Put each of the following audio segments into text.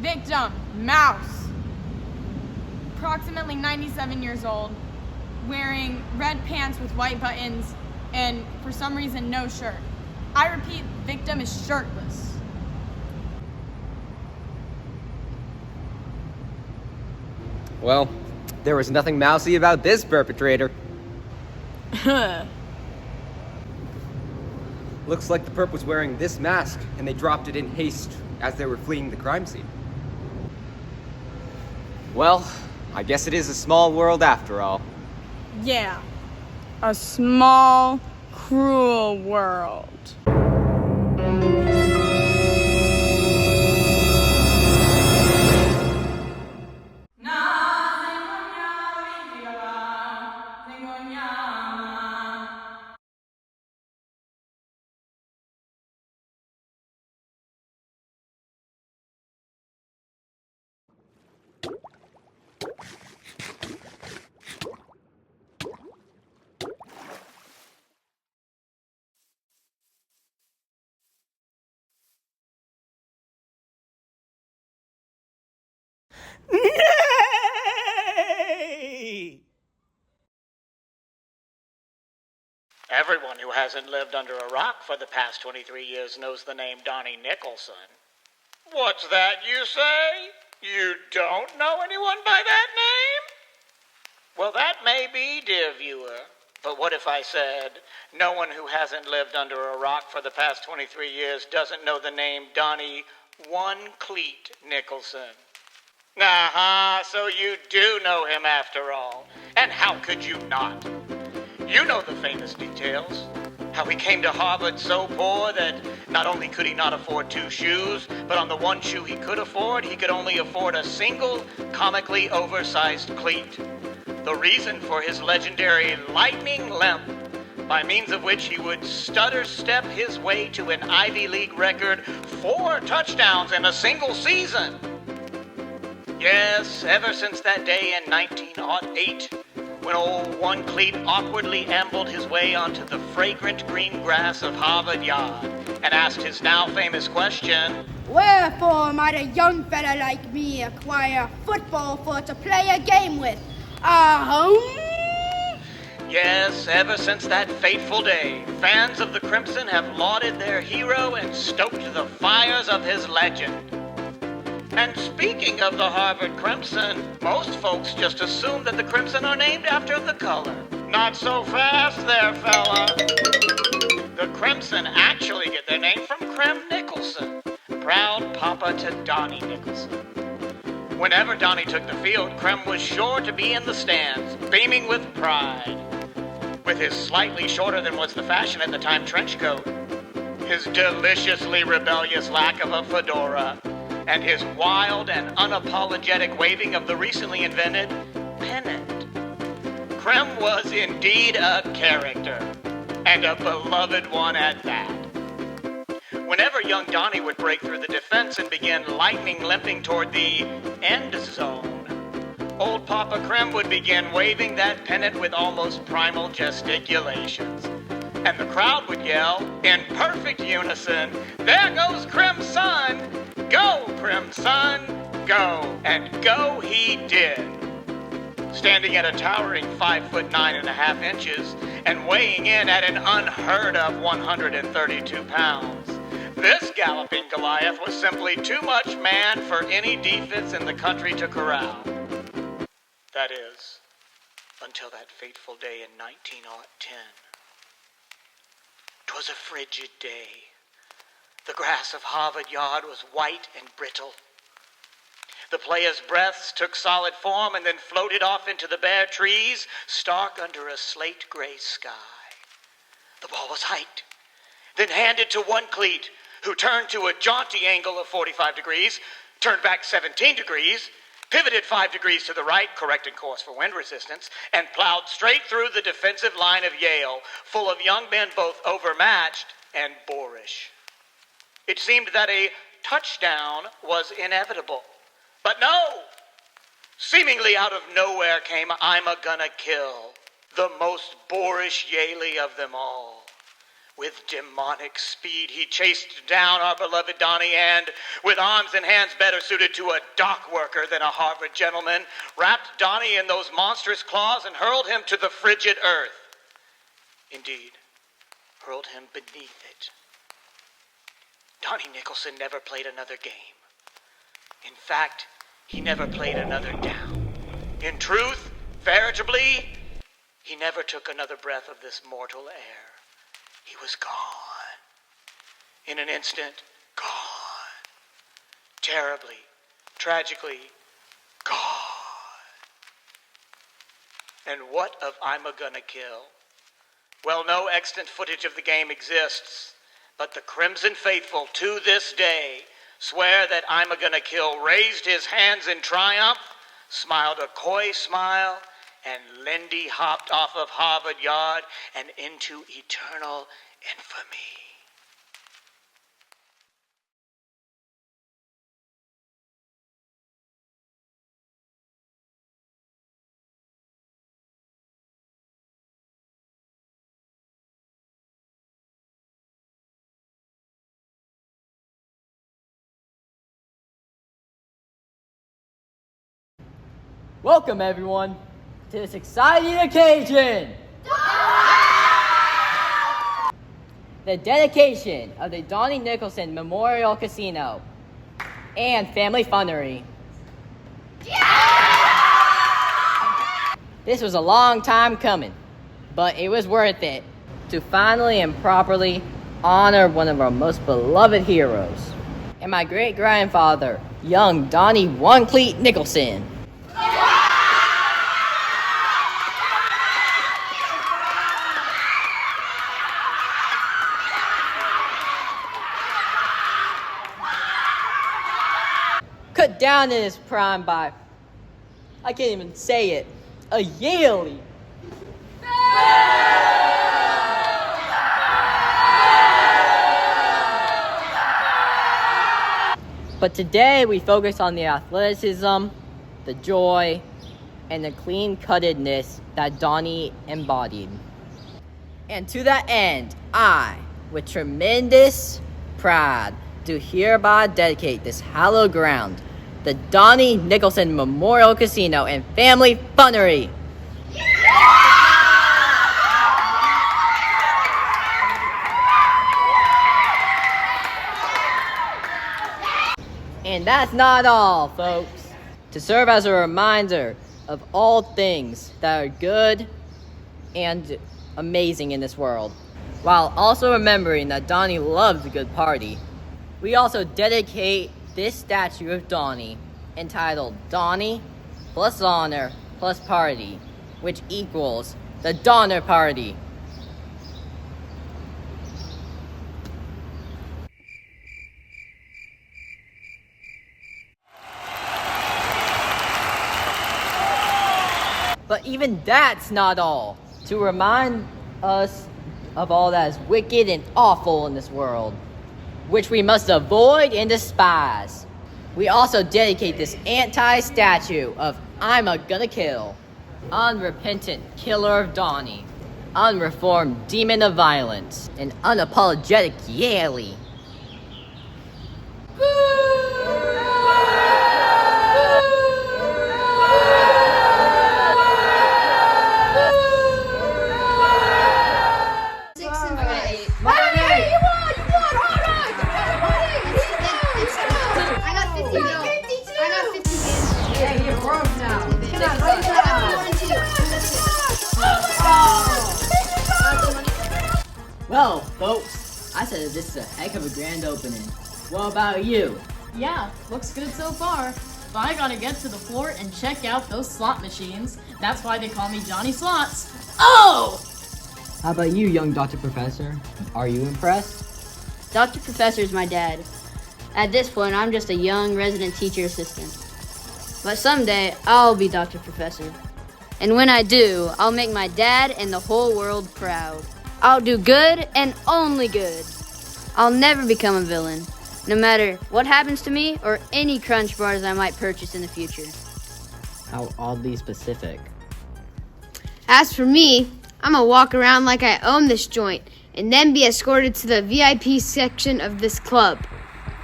Victim, Mouse. Approximately 97 years old, wearing red pants with white buttons, and for some reason, no shirt. I repeat, victim is shirtless. Well, there was nothing mousy about this perpetrator. Looks like the perp was wearing this mask, and they dropped it in haste as they were fleeing the crime scene. Well, I guess it is a small world after all. Yeah, a small, cruel world. Nay! Everyone who hasn't lived under a rock for the past 23 years knows the name Donnie Nicholson. What's that you say? You don't know anyone by that name? Well, that may be, dear viewer. But what if I said, no one who hasn't lived under a rock for the past 23 years doesn't know the name Donnie One Cleat Nicholson? So you do know him after all. And how could you not? You know the famous details. How he came to Harvard so poor that not only could he not afford 2 shoes, but on the one shoe he could afford, he could only afford a single, comically oversized cleat. The reason for his legendary lightning limp, by means of which he would stutter step his way to an Ivy League record 4 touchdowns in a single season. Yes, ever since that day in 1908, when old One Cleat awkwardly ambled his way onto the fragrant green grass of Harvard Yard and asked his now famous question, "Wherefore might a young fella like me acquire football for to play a game with? Yes, ever since that fateful day, fans of the Crimson have lauded their hero and stoked the fires of his legend. And speaking of the Harvard Crimson, most folks just assume that the Crimson are named after the color. Not so fast there, fella. The Crimson actually get their name from Crem Nicholson, proud papa to Donnie Nicholson. Whenever Donnie took the field, Crem was sure to be in the stands, beaming with pride. With his slightly shorter than was the fashion at the time trench coat, his deliciously rebellious lack of a fedora, and his wild and unapologetic waving of the recently invented pennant. Crem was indeed a character, and a beloved one at that. Whenever young Donnie would break through the defense and begin lightning limping toward the end zone, old Papa Crem would begin waving that pennant with almost primal gesticulations. And the crowd would yell, in perfect unison, "There goes Crem's son! Go, Crem's son! Go!" And go he did. Standing at a towering 5'9.5" and weighing in at an unheard of 132 pounds. This galloping Goliath was simply too much man for any defense in the country to corral. That is, until that fateful day in 1910. 'Twas a frigid day. The grass of Harvard Yard was white and brittle. The players' breaths took solid form and then floated off into the bare trees, stark under a slate-gray sky. The ball was hiked, then handed to One Cleat, who turned to a jaunty angle of 45 degrees, turned back 17 degrees, pivoted 5 degrees to the right, correcting course for wind resistance, and plowed straight through the defensive line of Yale, full of young men both overmatched and boorish. It seemed that a touchdown was inevitable. But no! Seemingly out of nowhere came I'm a gonna kill, the most boorish Yaley of them all. With demonic speed, he chased down our beloved Donnie and, with arms and hands better suited to a dock worker than a Harvard gentleman, wrapped Donnie in those monstrous claws and hurled him to the frigid earth. Indeed, hurled him beneath it. Donnie Nicholson never played another game. In fact, he never played another down. In truth, veritably, he never took another breath of this mortal air. He was gone. In an instant, gone. Terribly, tragically, gone. And what of I'm a Gonna Kill? Well, no extant footage of the game exists, but the Crimson Faithful to this day swear that I'm a Gonna Kill raised his hands in triumph, smiled a coy smile, and Lindy hopped off of Harvard Yard and into eternal infamy. Welcome, everyone, to this exciting occasion! The dedication of the Donnie Nicholson Memorial Casino and Family Funnery. This was a long time coming, but it was worth it to finally and properly honor one of our most beloved heroes, and my great-grandfather, young Donnie One Cleat Nicholson. Cut down in his prime by, I can't even say it, a yearly. But today we focus on the athleticism, the joy, and the clean-cuttedness that Donnie embodied. And to that end, I, with tremendous pride, do hereby dedicate this hallowed ground, the Donnie Nicholson Memorial Casino and Family Funnery. And that's not all, folks. To serve as a reminder of all things that are good and amazing in this world, while also remembering that Donnie loved a good party, we also dedicate this statue of Donnie, entitled Donnie plus Honor plus Party, which equals the Donner Party. But even that's not all. To remind us of all that is wicked and awful in this world, which we must avoid and despise, we also dedicate this anti-statue of I'm a Gonna Kill, unrepentant killer of Donnie, unreformed demon of violence, and unapologetic Yaley. Well, folks, I said that this is a heck of a grand opening. What about you? Yeah, looks good so far. But I gotta get to the floor and check out those slot machines. That's why they call me Johnny Slots. Oh! How about you, young Dr. Professor? Are you impressed? Dr. Professor's my dad. At this point, I'm just a young resident teacher assistant. But someday, I'll be Dr. Professor. And when I do, I'll make my dad and the whole world proud. I'll do good and only good. I'll never become a villain, no matter what happens to me or any crunch bars I might purchase in the future. How oddly specific. As for me, I'm gonna walk around like I own this joint and then be escorted to the VIP section of this club.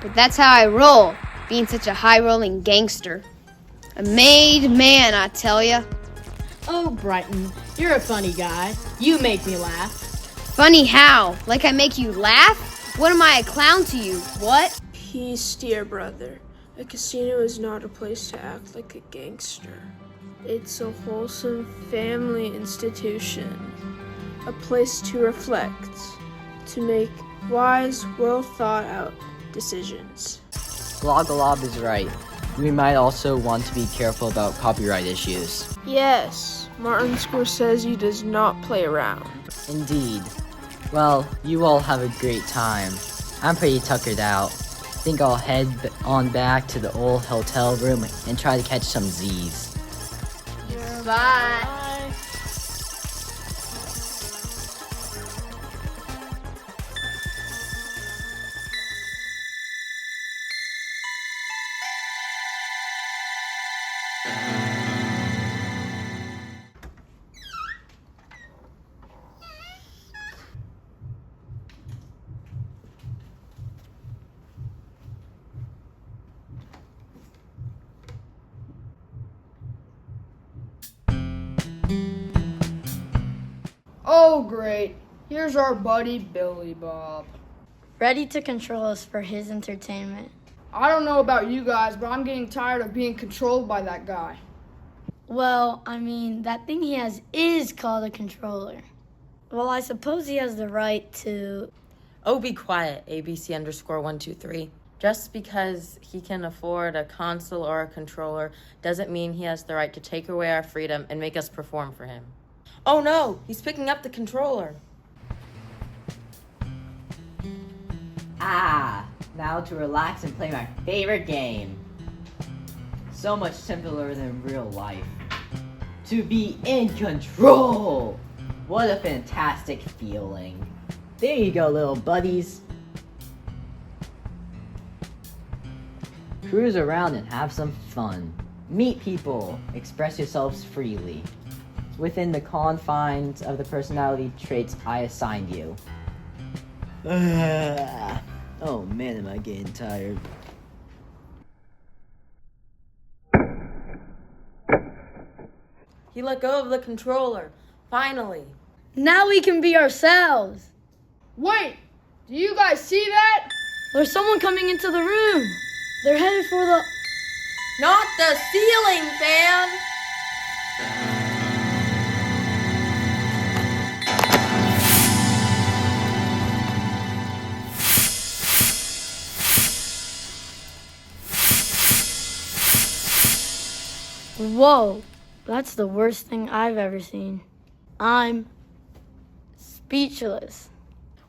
But that's how I roll, being such a high-rolling gangster. A made man, I tell ya. Oh, Brighton, you're a funny guy. You make me laugh. Funny how? Like I make you laugh? What am I, a clown to you? What? Peace, dear brother. A casino is not a place to act like a gangster. It's a wholesome family institution. A place to reflect, to make wise, well-thought-out decisions. Glogalob is right. We might also want to be careful about copyright issues. Yes, Martin Scorsese does not play around. Indeed. Well, you all have a great time. I'm pretty tuckered out. Think I'll head on back to the old hotel room and try to catch some Z's. Bye. Oh, great. Here's our buddy Billy Bob. Ready to control us for his entertainment. I don't know about you guys, but I'm getting tired of being controlled by that guy. Well, I mean, that thing he has is called a controller. Well, I suppose he has the right to... Oh, be quiet, ABC_123. Just because he can afford a console or a controller doesn't mean he has the right to take away our freedom and make us perform for him. Oh no, he's picking up the controller. Ah, now to relax and play my favorite game. So much simpler than real life. To be in control! What a fantastic feeling. There you go, little buddies. Cruise around and have some fun. Meet people. Express yourselves freely. Within the confines of the personality traits I assigned you. Oh man, am I getting tired. He let go of the controller. Finally. Now we can be ourselves. Wait, do you guys see that? There's someone coming into the room. They're headed for the... Not the ceiling fan! Whoa, that's the worst thing I've ever seen. I'm speechless.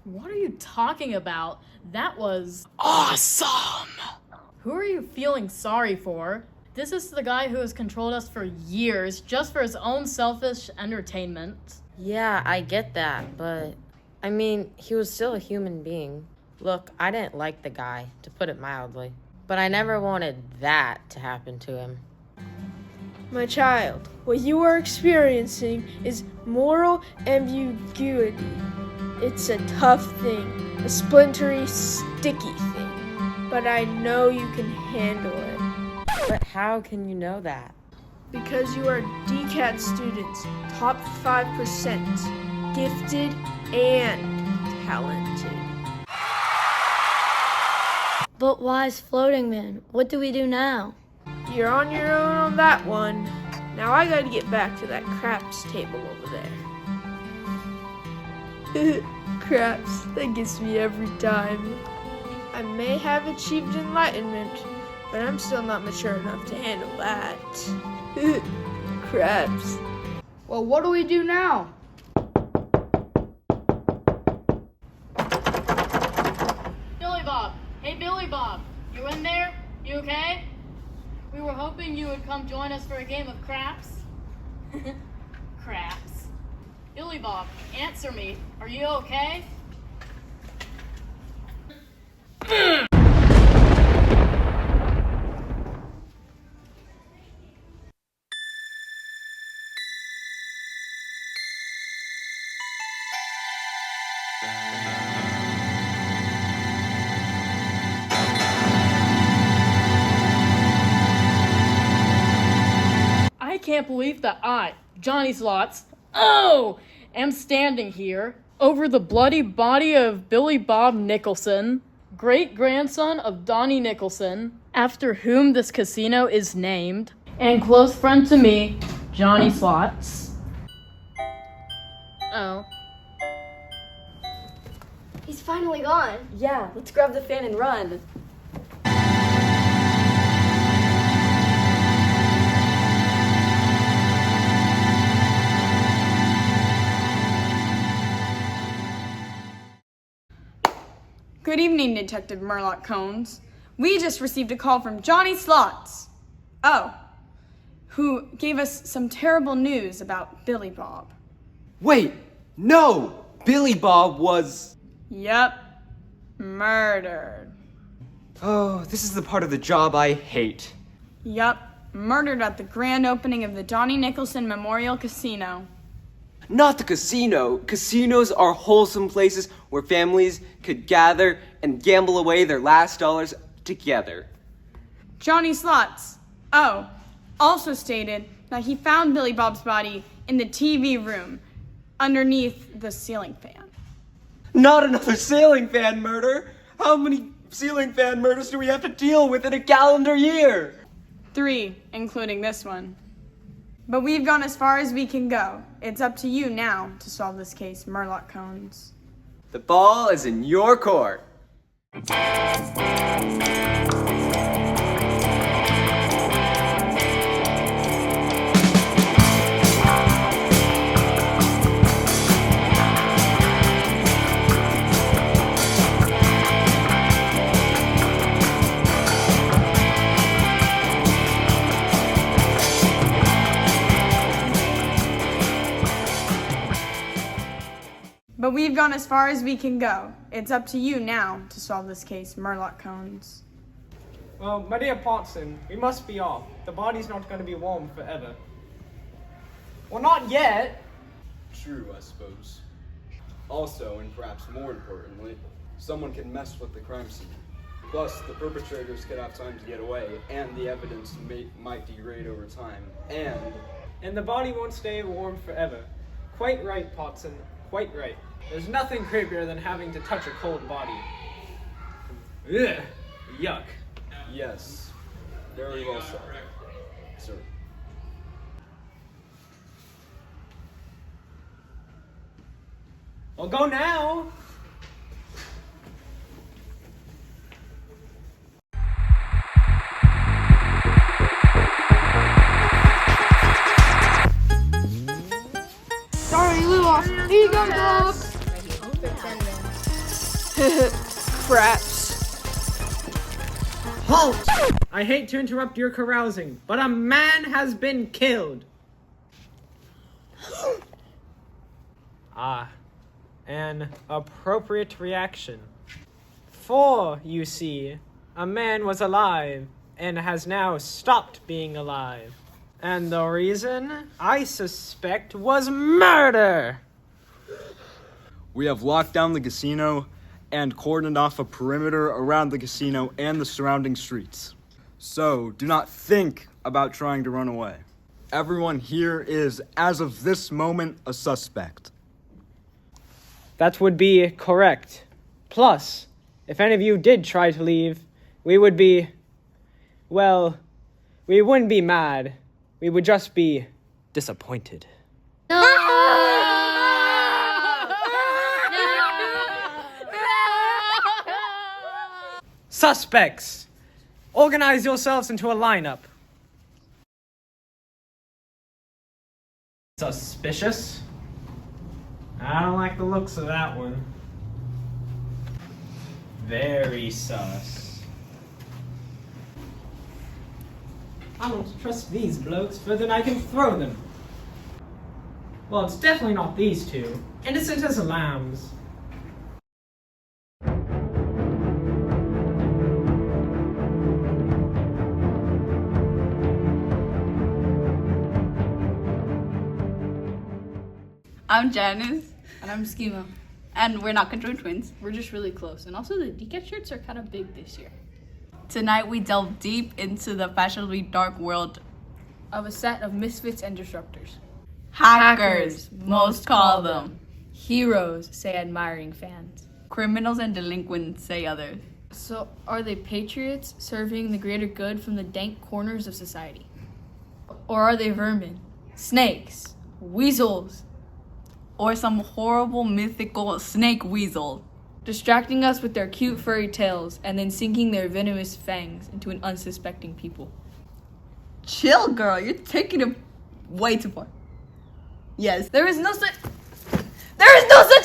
What are you talking about? That was awesome! Who are you feeling sorry for? This is the guy who has controlled us for years just for his own selfish entertainment. Yeah, I get that, but I mean, he was still a human being. Look, I didn't like the guy, to put it mildly, but I never wanted that to happen to him. My child, what you are experiencing is moral ambiguity. It's a tough thing, a splintery, sticky thing, but I know you can handle it. But how can you know that? Because you are Decats students, top 5%, gifted and talented. But wise floating man, what do we do now? You're on your own on that one. Now I gotta get back to that craps table over there. Craps, that gets me every time. I may have achieved enlightenment, but I'm still not mature enough to handle that. Craps. Well, what do we do now? Billy Bob! Hey, Billy Bob! You in there? You okay? We were hoping you would come join us for a game of craps. Craps. Billy Bob, answer me. Are you okay? can't believe that I, Johnny Slots, am standing here over the bloody body of Billy Bob Nicholson, great-grandson of Donnie Nicholson, after whom this casino is named, and close friend to me, Johnny Slots. Oh. He's finally gone. Yeah, let's grab the fan and run. Good evening, Detective Murloc Cones. We just received a call from Johnny Slots. Oh, who gave us some terrible news about Billy Bob. Wait, no! Billy Bob was... Yep, murdered. Oh, this is the part of the job I hate. Yep, murdered at the grand opening of the Donnie Nicholson Memorial Casino. Not the casino. Casinos are wholesome places where families could gather and gamble away their last dollars together. Johnny Slots, also stated that he found Billy Bob's body in the TV room underneath the ceiling fan. Not another ceiling fan murder! How many ceiling fan murders do we have to deal with in a calendar year? 3, including this one. But we've gone as far as we can go. It's up to you now to solve this case, Murloc Cones. The ball is in your court. But we've gone as far as we can go. It's up to you now to solve this case, Murloc Cones. Well, my dear Potson, we must be off. The body's not going to be warm forever. Well, not yet. True, I suppose. Also, and perhaps more importantly, someone can mess with the crime scene. Plus, the perpetrators could have time to get away, and the evidence might degrade over time, And the body won't stay warm forever. Quite right, Potson. Quite right. There's nothing creepier than having to touch a cold body. Ugh, yuck. Yes, very well said, sir. I'll go now. Sorry, Lewis. Here you go, dog. Craps. Halt! I hate to interrupt your carousing, but a man has been killed. An appropriate reaction. For, you see, a man was alive and has now stopped being alive. And the reason, I suspect, was murder! We have locked down the casino and cordoned off a perimeter around the casino and the surrounding streets. So, do not think about trying to run away. Everyone here is, as of this moment, a suspect. That would be correct. Plus, if any of you did try to leave, we would be... well, we wouldn't be mad. We would just be disappointed. No! Suspects! Organize yourselves into a lineup. Suspicious? I don't like the looks of that one. Very sus. I don't trust these blokes further than I can throw them. Well, it's definitely not these two. Innocent as lambs. I'm Janice. And I'm Schema. And we're not conjoined twins. We're just really close. And also the Decats shirts are kind of big this year. Tonight we delve deep into the fashionably dark world of a set of misfits and disruptors. Hackers, most call them. Heroes, say admiring fans. Criminals and delinquents, say others. So, are they patriots serving the greater good from the dank corners of society? Or are they vermin, snakes, weasels, Or some horrible mythical snake weasel. distracting us with their cute furry tails and then sinking their venomous fangs into an unsuspecting people? Chill, girl, you're taking it way too far. Yes, There is no such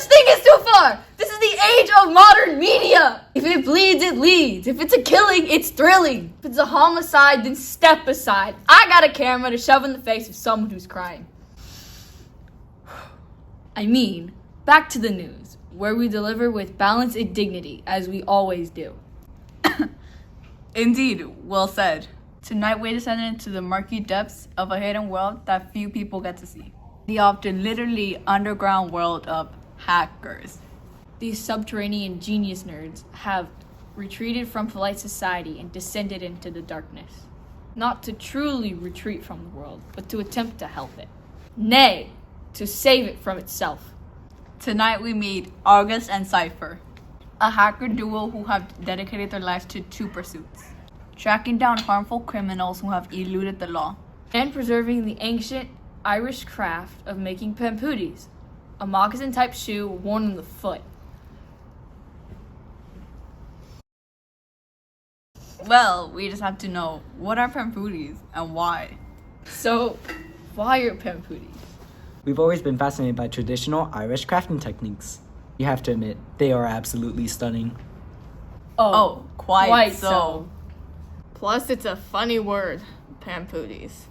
thing as too far! This is the age of modern media! If it bleeds, it leads. If it's a killing, it's thrilling. If it's a homicide, then step aside. I got a camera to shove in the face of someone who's crying. I mean, back to the news, where we deliver with balance and dignity, as we always do. indeed, well said. Tonight we descended into the murky depths of a hidden world that few people get to see. The often literally underground world of hackers. These subterranean genius nerds have retreated from polite society and descended into the darkness. Not to truly retreat from the world, but to attempt to help it. Nay, to save it from itself. Tonight we meet August and Cypher, a hacker duo who have dedicated their lives to two pursuits: tracking down harmful criminals who have eluded the law, and preserving the ancient Irish craft of making pampooties, a moccasin-type shoe worn on the foot. Well, we just have to know, what are pampooties and why? So, why are pampooties? We've always been fascinated by traditional Irish crafting techniques. You have to admit, they are absolutely stunning. Oh, quite so. Plus, it's a funny word, pampooties.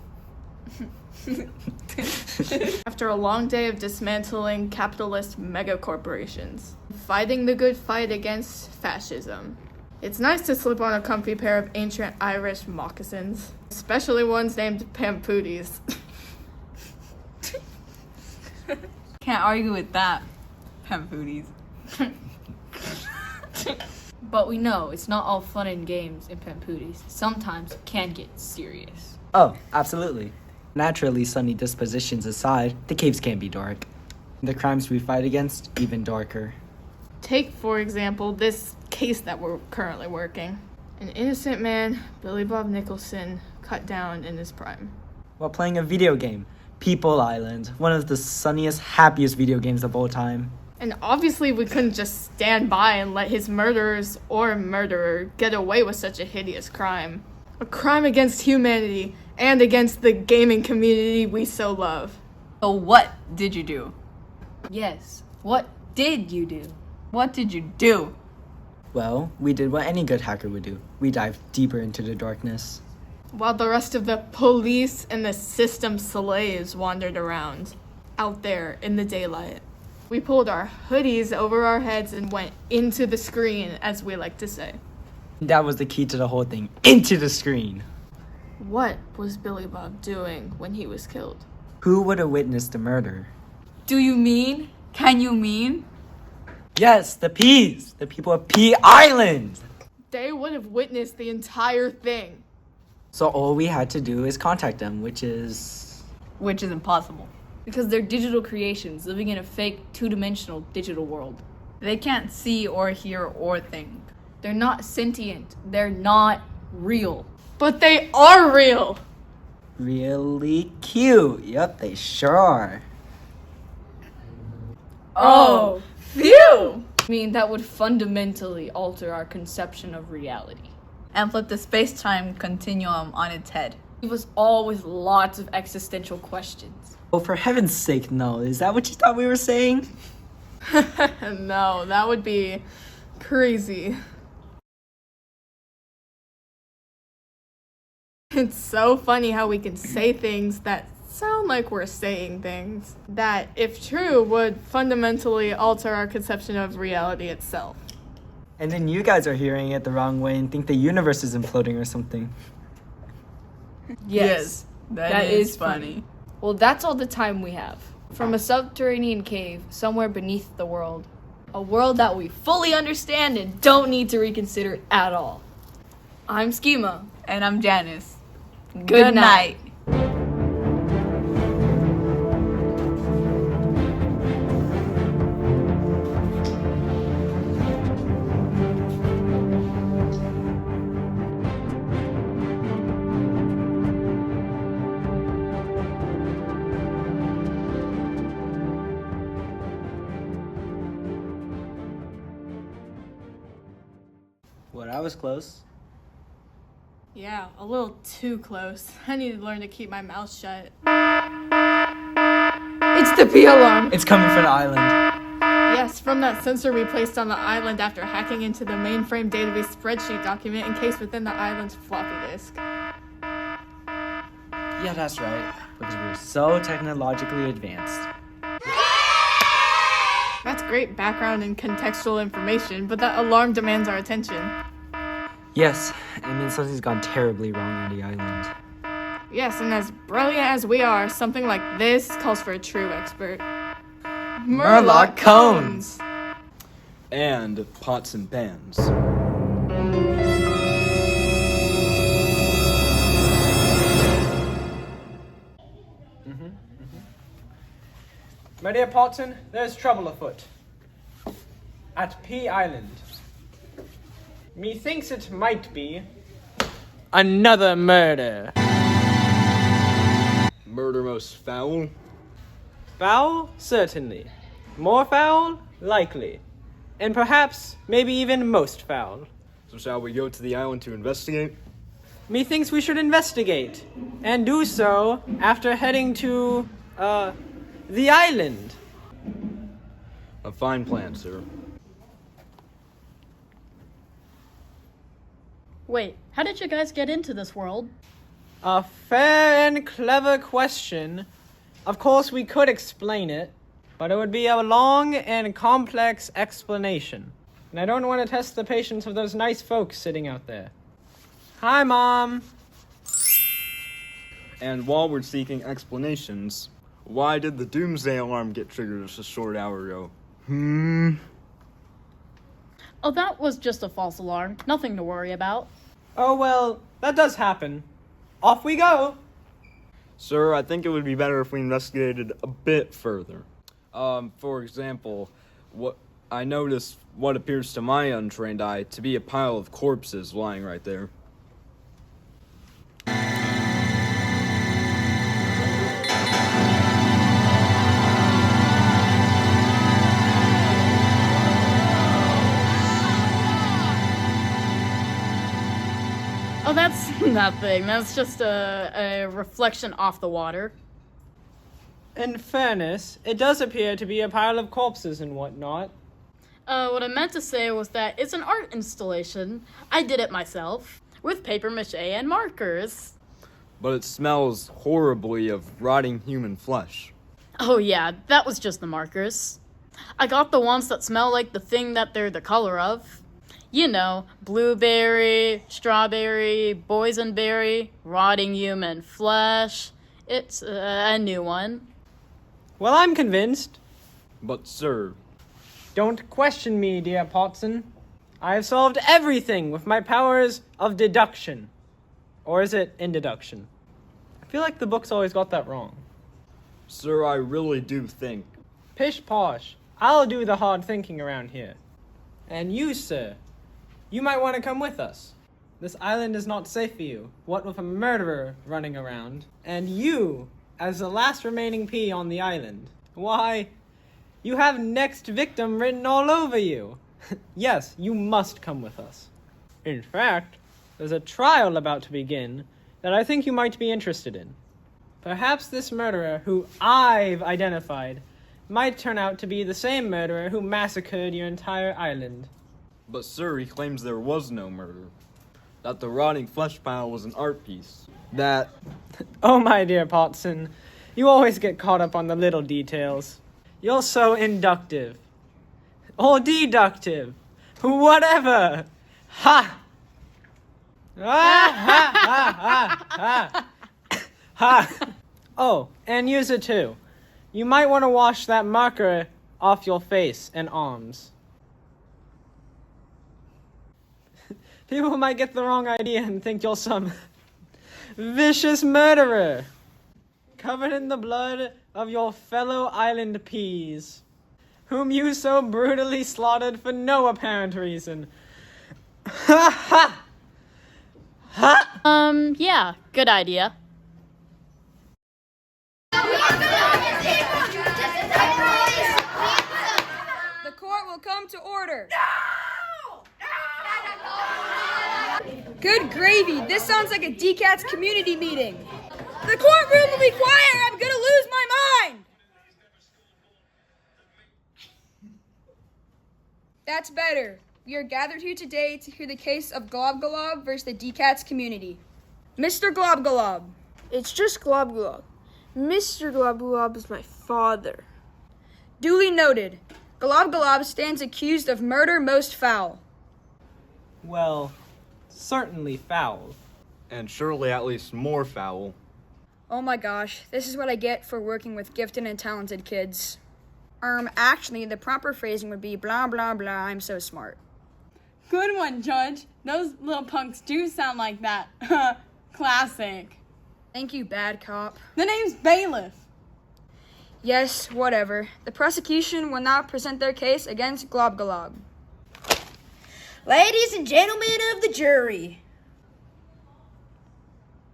After a long day of dismantling capitalist megacorporations, fighting the good fight against fascism, it's nice to slip on a comfy pair of ancient Irish moccasins, especially ones named pampooties. Can't argue with that, pampooties. But we know it's not all fun and games in pampooties. Sometimes it can get serious. Oh, absolutely. Naturally sunny dispositions aside, the caves can be dark. The crimes we fight against, even darker. Take, for example, this case that we're currently working. An innocent man, Billy Bob Nicholson, cut down in his prime. While playing a video game, People Island, one of the sunniest, happiest video games of all time. And obviously we couldn't just stand by and let his murderers or murderer get away with such a hideous crime. A crime against humanity and against the gaming community we so love. So what did you do? Yes, what did you do? What did you do? Well, we did what any good hacker would do. We dived deeper into the darkness. While the rest of the police and the system slaves wandered around, out there in the daylight. We pulled our hoodies over our heads and went into the screen, as we like to say. That was the key to the whole thing. Into the screen! What was Billy Bob doing when he was killed? Who would have witnessed the murder? Do you mean? Can you mean? Yes, the P's! The people of P Island! They would have witnessed the entire thing. So all we had to do is contact them, which is impossible. Because they're digital creations living in a fake, two-dimensional digital world. They can't see or hear or think. They're not sentient. They're not real. But they are real! really cute. Yep, they sure are. Oh, phew! I mean, that would fundamentally alter our conception of reality. And flip the space-time continuum on its head. Leave us all with lots of existential questions. Oh, for heaven's sake, no. Is that what you thought we were saying? No, that would be crazy. It's so funny how we can say things that sound like we're saying things that, if true, would fundamentally alter our conception of reality itself. And then you guys are hearing it the wrong way and think the universe is imploding or something. Yes, that is funny. Well, that's all the time we have. From a subterranean cave somewhere beneath the world. A world that we fully understand and don't need to reconsider at all. I'm Schema. And I'm Janice. Good night. What, I was close? Yeah, a little too close. I need to learn to keep my mouth shut. It's the P alarm. It's coming from the island. Yes, from that sensor we placed on the island after hacking into the mainframe database spreadsheet document encased within the island's floppy disk. Yeah, that's right. Because we're so technologically advanced. That's great background and contextual information, but that alarm demands our attention. Yes, it means something's gone terribly wrong on the island. Yes, and as brilliant as we are, something like this calls for a true expert. Murloc cones! And pots and pans. My dear Potson, there's trouble afoot. At P Island. Methinks it might be another murder. Murder most foul? Foul? Certainly. More foul? Likely. And perhaps, maybe even most foul. So shall we go to the island to investigate? Methinks we should investigate, and do so after heading to, the island. A fine plan, sir. Wait, how did you guys get into this world? A fair and clever question. Of course, we could explain it, but it would be a long and complex explanation. And I don't want to test the patience of those nice folks sitting out there. Hi, Mom. And while we're seeking explanations, why did the doomsday alarm get triggered just a short hour ago? Oh, that was just a false alarm. Nothing to worry about. Oh, well, that does happen. Off we go. Sir, I think it would be better if we investigated a bit further. For example, I noticed what appears to my untrained eye to be a pile of corpses lying right there. Oh, that's nothing. That's just a reflection off the water. In fairness, it does appear to be a pile of corpses and whatnot. What I meant to say was that it's an art installation. I did it myself, with paper mache and markers. But it smells horribly of rotting human flesh. Oh yeah, that was just the markers. I got the ones that smell like the thing that they're the color of. You know, blueberry, strawberry, boysenberry, rotting human flesh. It's a new one. Well, I'm convinced. But, sir... Don't question me, dear Potson. I have solved everything with my powers of deduction. Or is it induction? I feel like the book's always got that wrong. Sir, I really do think... Pish posh. I'll do the hard thinking around here. And you, sir, you might want to come with us. This island is not safe for you, what with a murderer running around. And you, as the last remaining P on the island. Why, you have next victim written all over you. Yes, you must come with us. In fact, there's a trial about to begin that I think you might be interested in. Perhaps this murderer, who I've identified, might turn out to be the same murderer who massacred your entire island. But sir, he claims there was no murder. That the rotting flesh pile was an art piece. That... Oh, my dear Potson, you always get caught up on the little details. You're so inductive. Or deductive. Whatever. Ha! Ha ha ha ha ha! Oh, and user 2. You might want to wash that marker off your face and arms. People might get the wrong idea and think you're some vicious murderer, covered in the blood of your fellow island P's, whom you so brutally slaughtered for no apparent reason. Ha ha! Ha! Yeah, good idea. The court will come to order. No! Good gravy. This sounds like a Decats community meeting. The courtroom will be quiet. I'm gonna lose my mind. That's better. We are gathered here today to hear the case of Glob Glob versus the Decats community. Mr. Glob Glob. It's just Glob Glob. Mr. Glob Glob is my father. Duly noted. Glob Glob stands accused of murder most foul. Well, certainly foul. And surely at least more foul. Oh my gosh, this is what I get for working with gifted and talented kids. Actually, the proper phrasing would be blah blah blah, I'm so smart. Good one, Judge. Those little punks do sound like that. Classic. Thank you, bad cop. The name's Bailiff. Yes, whatever. The prosecution will now present their case against Glob Glob. Ladies and gentlemen of the jury,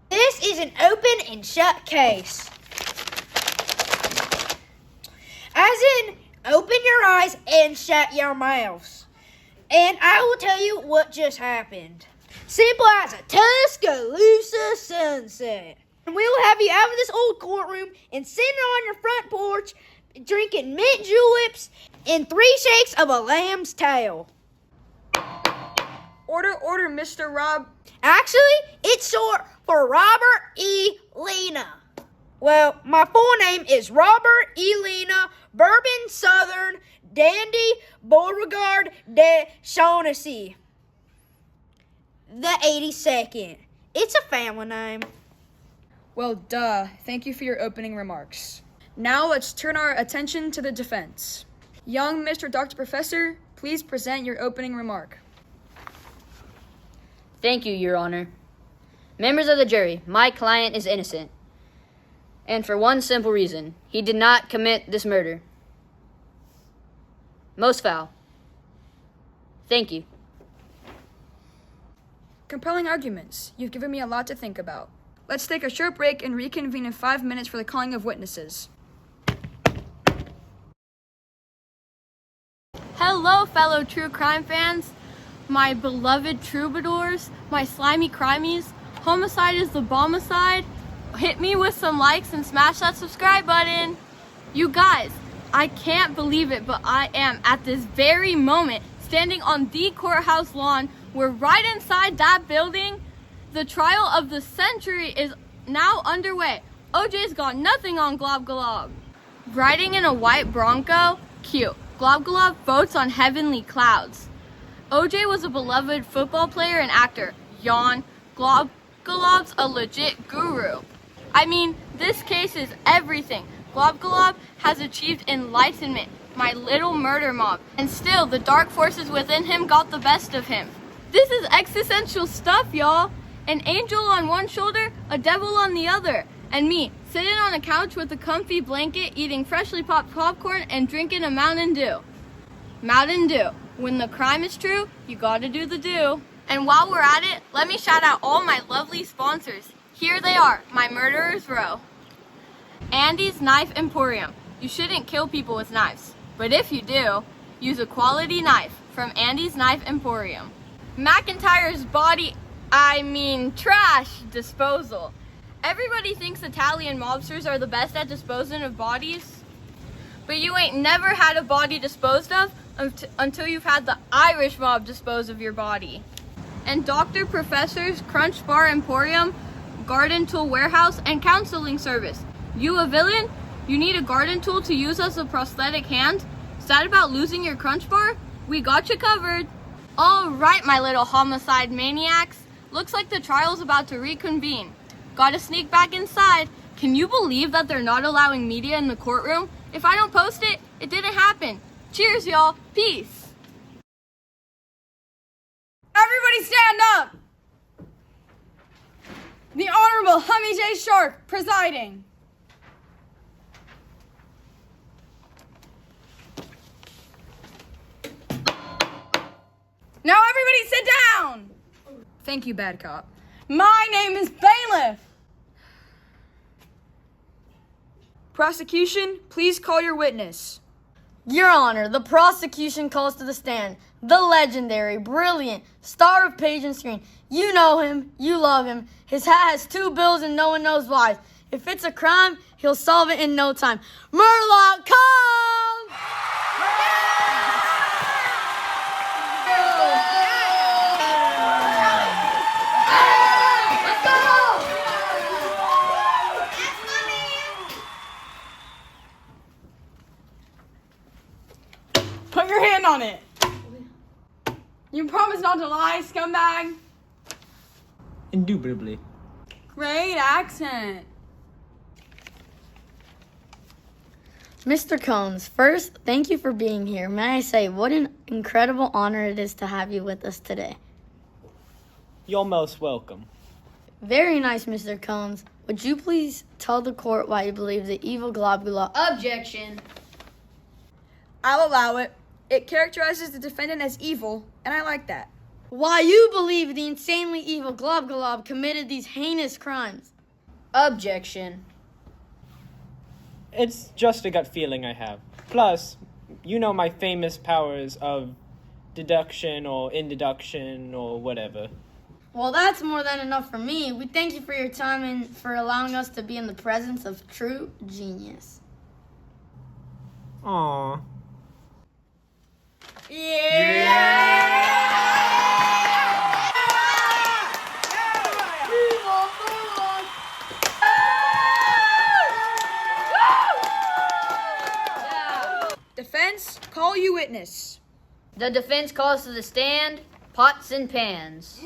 this is an open and shut case. As in, open your eyes and shut your mouths. And I will tell you what just happened. Simple as a Tuscaloosa sunset. And we will have you out of this old courtroom and sitting on your front porch drinking mint juleps and 3 shakes of a lamb's tail. Order, Mr. Rob. Actually, it's short for Robert E. Lena. Well, my full name is Robert E. Lena, Bourbon Southern Dandy Beauregard de Shaughnessy. The 82nd. It's a family name. Well, duh. Thank you for your opening remarks. Now let's turn our attention to the defense. Young Mr. Dr. Professor, please present your opening remark. Thank you, Your Honor. Members of the jury, my client is innocent. And for one simple reason, he did not commit this murder. Most foul. Thank you. Compelling arguments. You've given me a lot to think about. Let's take a short break and reconvene in 5 minutes for the calling of witnesses. Hello, fellow true crime fans. My beloved troubadours, my slimy crimies. Homicide is the bombicide. Hit me with some likes and smash that subscribe button. You guys, I can't believe it, but I am at this very moment standing on the courthouse lawn where right inside that building, the trial of the century is now underway. OJ's got nothing on Glob Glob. Riding in a white Bronco? Cute. Glob Glob votes on heavenly clouds. OJ was a beloved football player and actor. Yawn. Glob Glob's a legit guru. I mean, this case is everything. Glob Glob has achieved enlightenment, my little murder mob, and still the dark forces within him got the best of him. This is existential stuff, y'all. An angel on one shoulder, a devil on the other, and me sitting on a couch with a comfy blanket, eating freshly popped popcorn and drinking a Mountain Dew. Mountain Dew. When the crime is true, you gotta do the do. And while we're at it, let me shout out all my lovely sponsors. Here they are, my murderers row. Andy's Knife Emporium. You shouldn't kill people with knives, but if you do, use a quality knife from Andy's Knife Emporium. McIntyre's trash disposal. Everybody thinks Italian mobsters are the best at disposing of bodies, but you ain't never had a body disposed of until you've had the Irish mob dispose of your body. And Dr. Professor's Crunch Bar Emporium, garden tool warehouse, and counseling service. You a villain? You need a garden tool to use as a prosthetic hand? Sad about losing your crunch bar? We got you covered. All right, my little homicide maniacs. Looks like the trial's about to reconvene. Gotta sneak back inside. Can you believe that they're not allowing media in the courtroom? If I don't post it, it didn't happen. Cheers, y'all. Peace. Everybody stand up! The Honorable Hummy J. Shark presiding. Now everybody sit down! Thank you, bad cop. My name is Bailiff. Prosecution, please call your witness. Your Honor, the prosecution calls to the stand the legendary, brilliant star of page and screen. You know him. You love him. His hat has 2 bills and no one knows why. If it's a crime, he'll solve it in no time. Murloc, come! Put your hand on it. You promise not to lie, scumbag? Indubitably. Great accent. Mr. Combs, first, thank you for being here. May I say, what an incredible honor it is to have you with us today. You're most welcome. Very nice, Mr. Combs. Would you please tell the court why you believe the evil Globula... Objection. I'll allow it. It characterizes the defendant as evil, and I like that. Why you believe the insanely evil Globglob committed these heinous crimes. Objection. It's just a gut feeling I have. Plus, you know my famous powers of deduction or induction or whatever. Well, that's more than enough for me. We thank you for your time and for allowing us to be in the presence of true genius. Aww. Defense, call you witness. The defense calls to the stand pots and pans.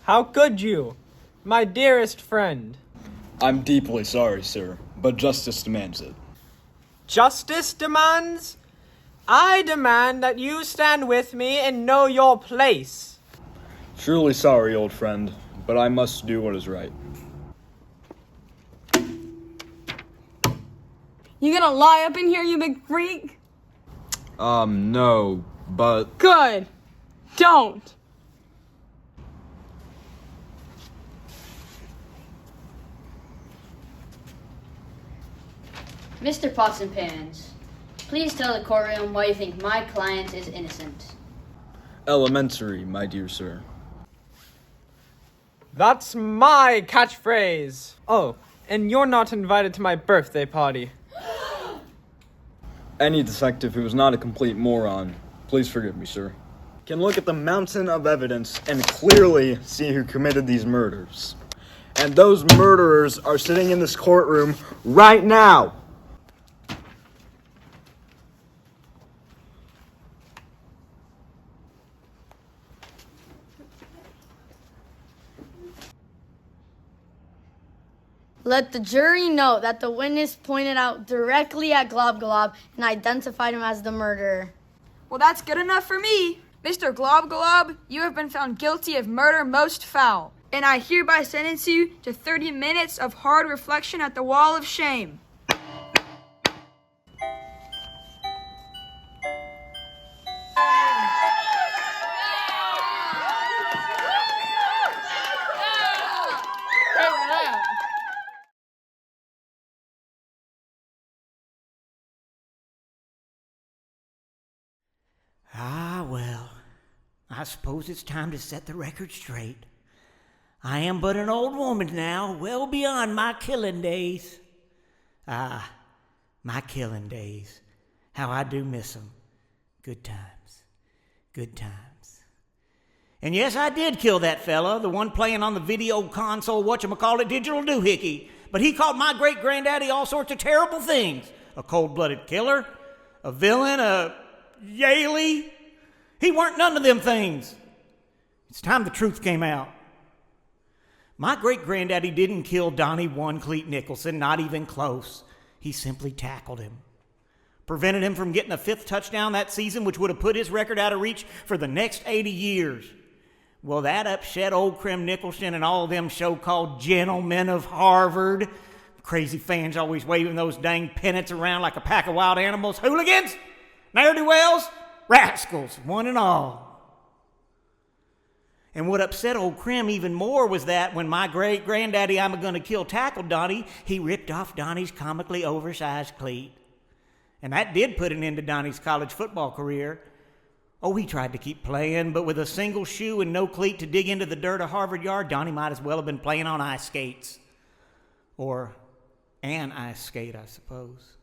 How could you? My dearest friend. I'm deeply sorry, sir, but justice demands it. Justice demands? I demand that you stand with me and know your place. Truly sorry, old friend, but I must do what is right. You gonna lie up in here, you big freak? No, but... Good. Don't. Mr. Pots and Pans, please tell the courtroom why you think my client is innocent. Elementary, my dear sir. That's my catchphrase. Oh, and you're not invited to my birthday party. Any detective who is not a complete moron, please forgive me, sir, can look at the mountain of evidence and clearly see who committed these murders. And those murderers are sitting in this courtroom right now. Let the jury note that the witness pointed out directly at Globglob and identified him as the murderer. Well, that's good enough for me. Mr. Globglob, you have been found guilty of murder most foul, and I hereby sentence you to 30 minutes of hard reflection at the wall of shame. Ah, well, I suppose it's time to set the record straight. I am but an old woman now, well beyond my killing days. Ah, my killing days. How I do miss them. Good times. Good times. And yes, I did kill that fella, the one playing on the video console, whatchamacallit, digital doohickey. But he called my great-granddaddy all sorts of terrible things. A cold-blooded killer, a villain, a Yaley. He weren't none of them things. It's time the truth came out. My great-granddaddy didn't kill Donnie One Cleat Nicholson, not even close. He simply tackled him. Prevented him from getting a 5th touchdown that season, which would have put his record out of reach for the next 80 years. Well, that upset old Crim Nicholson and all them so-called gentlemen of Harvard. Crazy fans always waving those dang pennants around like a pack of wild animals. Hooligans, ne'er-do-wells, rascals, one and all. And what upset old Krim even more was that when my great-granddaddy I'm gonna kill tackled Donnie, he ripped off Donnie's comically oversized cleat. And that did put an end to Donnie's college football career. Oh, he tried to keep playing, but with a single shoe and no cleat to dig into the dirt of Harvard Yard, Donnie might as well have been playing on ice skates. Or an ice skate, I suppose.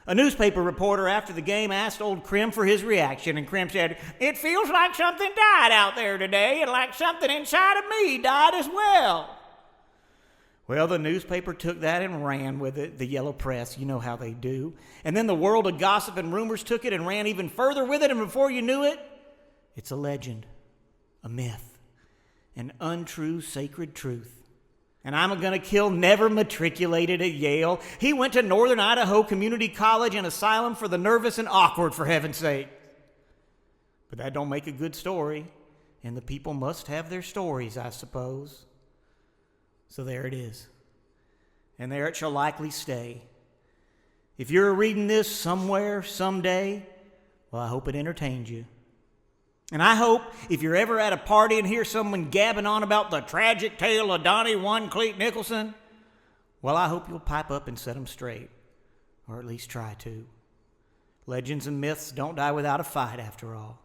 A newspaper reporter after the game asked old Krim for his reaction, and Krim said, "It feels like something died out there today, and like something inside of me died as well." Well, the newspaper took that and ran with it, the yellow press, you know how they do. And then the world of gossip and rumors took it and ran even further with it, and before you knew it, it's a legend, a myth, an untrue sacred truth. And I'm gonna kill never matriculated at Yale. He went to Northern Idaho Community College, an asylum for the nervous and awkward, for heaven's sake. But that don't make a good story, and the people must have their stories, I suppose. So there it is. And there it shall likely stay. If you're reading this somewhere, someday, well, I hope it entertains you. And I hope if you're ever at a party and hear someone gabbing on about the tragic tale of Donnie One Cleat Nicholson, well, I hope you'll pipe up and set them straight, or at least try to. Legends and myths don't die without a fight, after all.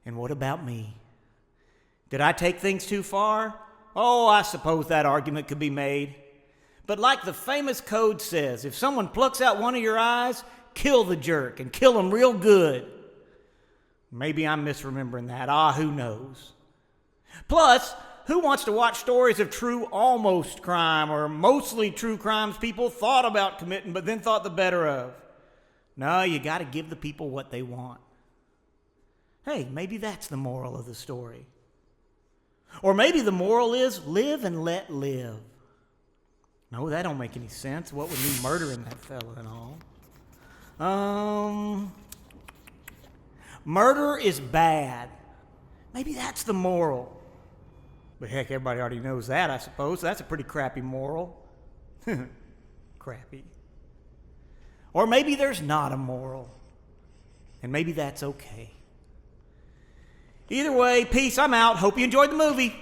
And what about me? Did I take things too far? Oh, I suppose that argument could be made. But like the famous code says, if someone plucks out one of your eyes, kill the jerk and kill him real good. Maybe I'm misremembering that. Who knows? Plus, who wants to watch stories of true almost crime or mostly true crimes people thought about committing but then thought the better of? No, you got to give the people what they want. Hey, maybe that's the moral of the story. Or maybe the moral is live and let live. No, that don't make any sense. What would me murdering that fella and all? Murder is bad. Maybe that's the moral. But heck, everybody already knows that, I suppose. That's a pretty crappy moral. Crappy. Or maybe there's not a moral. And maybe that's okay. Either way, peace, I'm out. Hope you enjoyed the movie.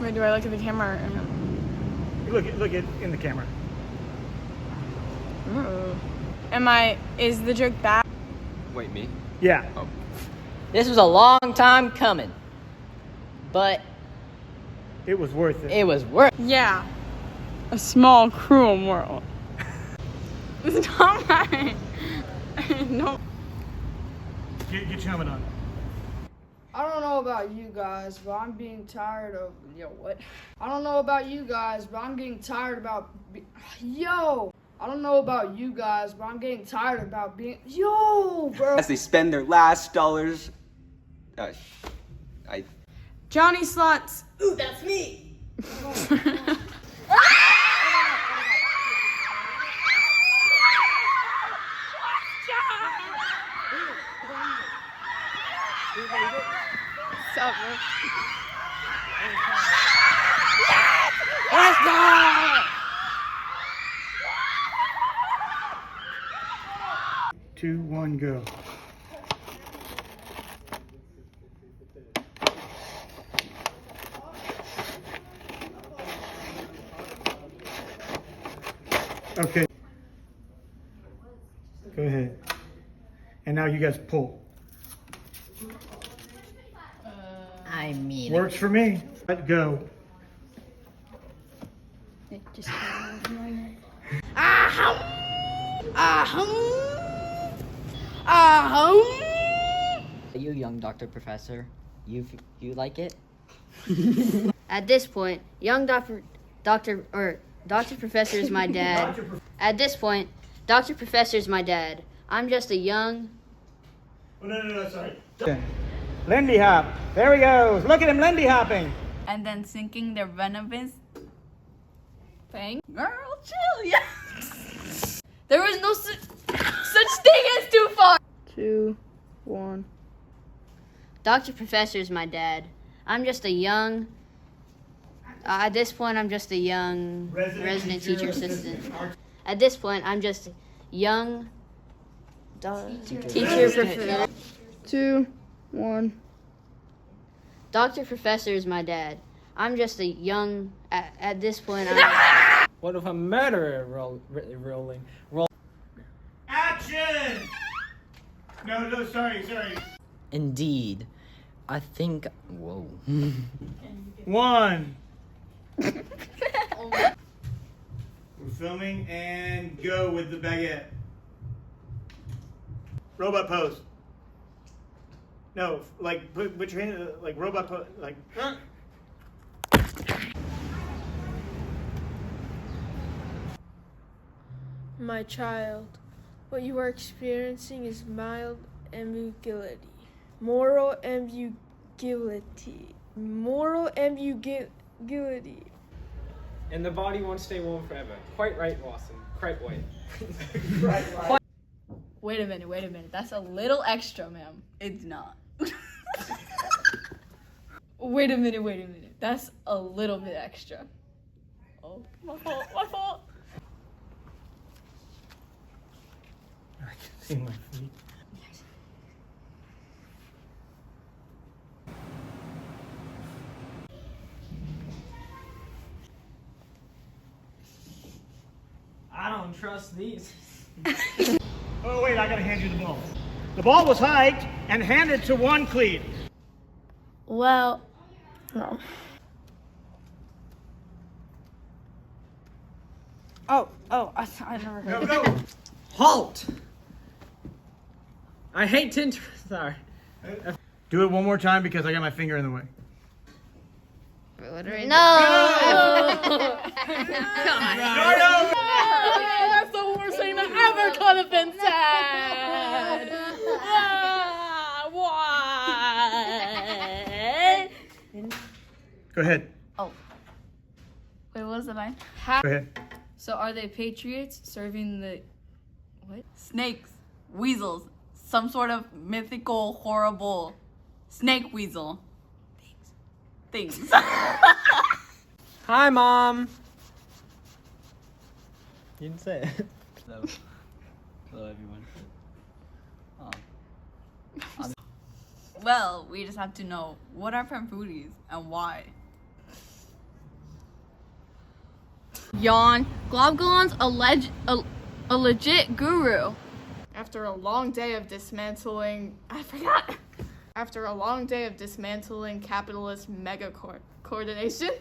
Wait, do I look at the camera? Look at in the camera. Ooh. Is the joke bad? Wait, me? Yeah. Oh. This was a long time coming, but it was worth it. It was worth it. Yeah. A small, cruel world. It's not mine. No. Get your helmet on. I don't know about you guys, but I'm being tired of what? I don't know about you guys, but I'm getting tired about I don't know about you guys, but I'm getting tired about being bro. As they spend their last dollars, Johnny Slots. Ooh, that's me. Stop, bro. Let's go! 2, 1, go. Okay. Go ahead. And now you guys pull. I mean, Works for me. Let go. You young Dr. Professor, you like it? At this point, young Dr. Professor is my dad. At this point, Dr. Professor is my dad. I'm just a young... Oh, no, sorry. Lindy hop. There he goes. Look at him Lindy hopping. And then sinking their venomous thing. Girl, chill, yeah. There was no such thing as too far. 2, 1. Dr. Professor is my dad. I'm just a young... at this point, I'm just a young resident teacher assistant. At this point, I'm just a young teacher professor. 2, 1. Dr. Professor is my dad. I'm just a young... At this point, I'm... What if a murderer rolling? Action! No, sorry. Indeed. I think... Whoa. 1. We're filming and go with the baguette. Robot pose. No, like put your hand like robot pose, like. My child, what you are experiencing is mild ambiguity. Moral ambiguity. And the body won't stay warm forever. Quite right, Lawson. Quite right. Wait a minute. That's a little extra, ma'am. It's not. Wait a minute. That's a little bit extra. Oh, my fault. I can see my feet. I don't trust these. Oh wait, I gotta hand you the ball. The ball was hiked and handed to one cleat. Well, no. I never heard of it. No. Halt! I hate to sorry. Do it one more time because I got my finger in the way. No! That's the worst thing that ever could have been said. What? Go ahead. Oh. Wait, what was the line? Go ahead. So are they patriots serving the... What? Snakes. Weasels. Some sort of mythical, horrible snake weasel. Things. Hi, Mom. You didn't say it. Hello, everyone. Well, we just have to know what are pamphooties and why. Yawn. Globulon's a legit guru. After a long day of dismantling, After a long day of dismantling capitalist mega coordination.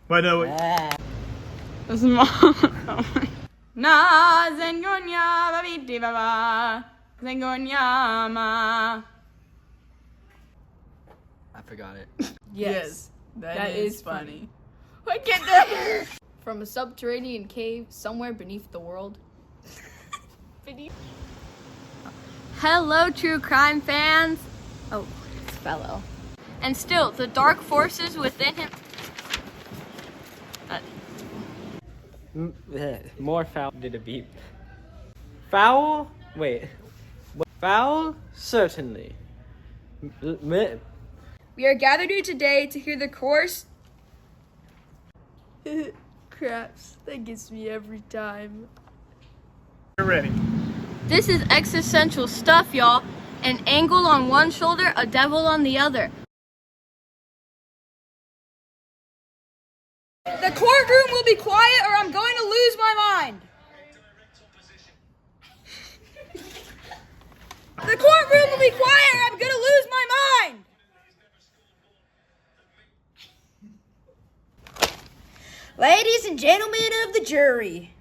Wait, no, wait. Na zengonya babidi baba zengonya ma. I forgot it. Yes, that is funny. I get that. From a subterranean cave somewhere beneath the world. Hello, true crime fans. Oh, it's fellow. And still, the dark forces within him. More foul. Did a beep. Foul? Wait. Foul? Certainly. We are gathered here today to hear the course. Craps, that gets me every time. You're ready. This is existential stuff, y'all. An angle on one shoulder, a devil on the other. The courtroom will be quiet or I'm going to lose my mind. The courtroom will be quiet or I'm going to lose my mind. Ladies and gentlemen of the jury.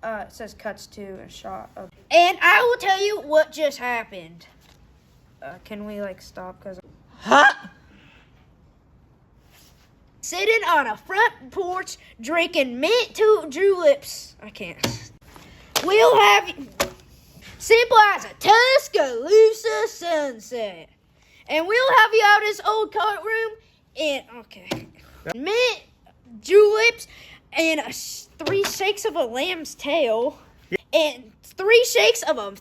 It says cuts to a shot of. And I will tell you what just happened. Can we stop? Cause. Sitting on a front porch drinking mint juleps. I can't. We'll have simple as a Tuscaloosa sunset. And we'll have you out of this old courtroom in mint juleps and 3 shakes of a lamb's tail and 3 shakes of them.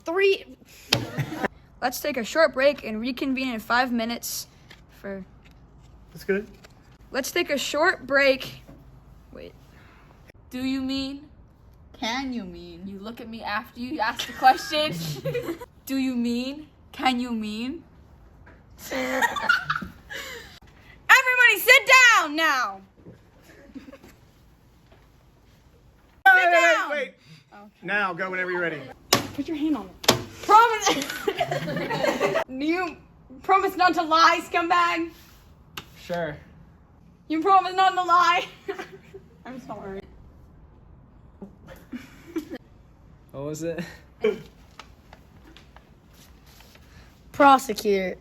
Let's take a short break and reconvene in 5 minutes for. That's good. Let's take a short break. Wait. Do you mean? Can you mean? You look at me after you ask the question. Do you mean? Can you mean? Everybody sit down now. Wait. Now, go whenever you're ready. Put your hand on it. Promise. Do you promise not to lie, scumbag? Sure. You promise not to lie. I'm sorry. What was it? Prosecutor,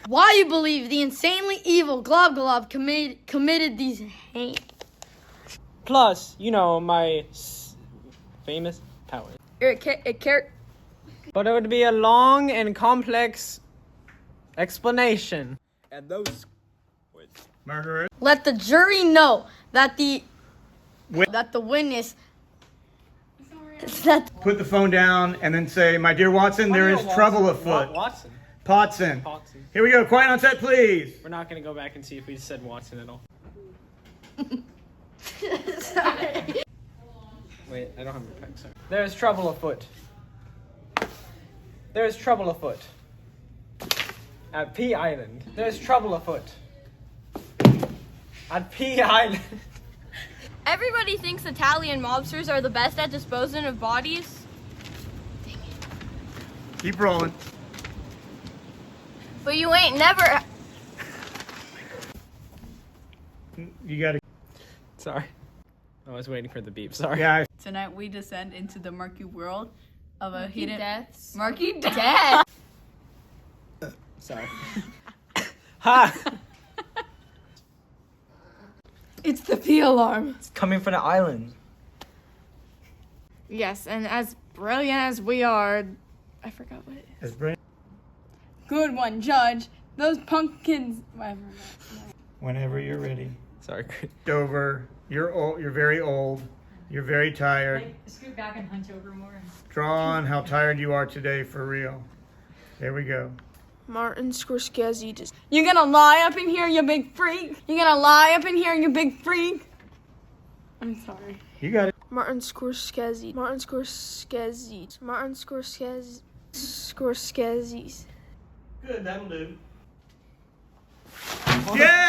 why you believe the insanely evil Glob committed these heinous? Plus, my famous powers. But it would be a long and complex explanation. And those murderers. Let the jury know that the witness. Put the phone down and then say, "My dear Watson, there is trouble afoot." Watson. Potson. Here we go. Quiet on set, please. We're not going to go back and see if we said Watson at all. Sorry. Wait, I don't have my pen, sorry. There is trouble afoot. There is trouble afoot. At P Island. There is trouble afoot. At P Island. Everybody thinks Italian mobsters are the best at disposing of bodies. Keep rolling. But you ain't never. You gotta. Sorry. I was waiting for the beep, sorry. Yeah. Tonight we descend into the murky world of a hidden deaths. Murky death. Sorry. Ha! It's the P alarm. It's coming from the island. Yes, and as brilliant as we are, I forgot what it is. As brilliant. Good one, Judge. Those pumpkins. Whatever. Whenever you're ready. Sorry. Over. You're old. You're very old. You're very tired. Scoot back and hunch over more. Draw on how tired you are today for real. There we go. Martin Scorsese just. You gonna lie up in here, you big freak? You gonna lie up in here, you big freak? I'm sorry. You got it. Martin Scorsese. Martin Scorsese. Martin Scorsese. Scorsese. Good, that'll do. Yeah!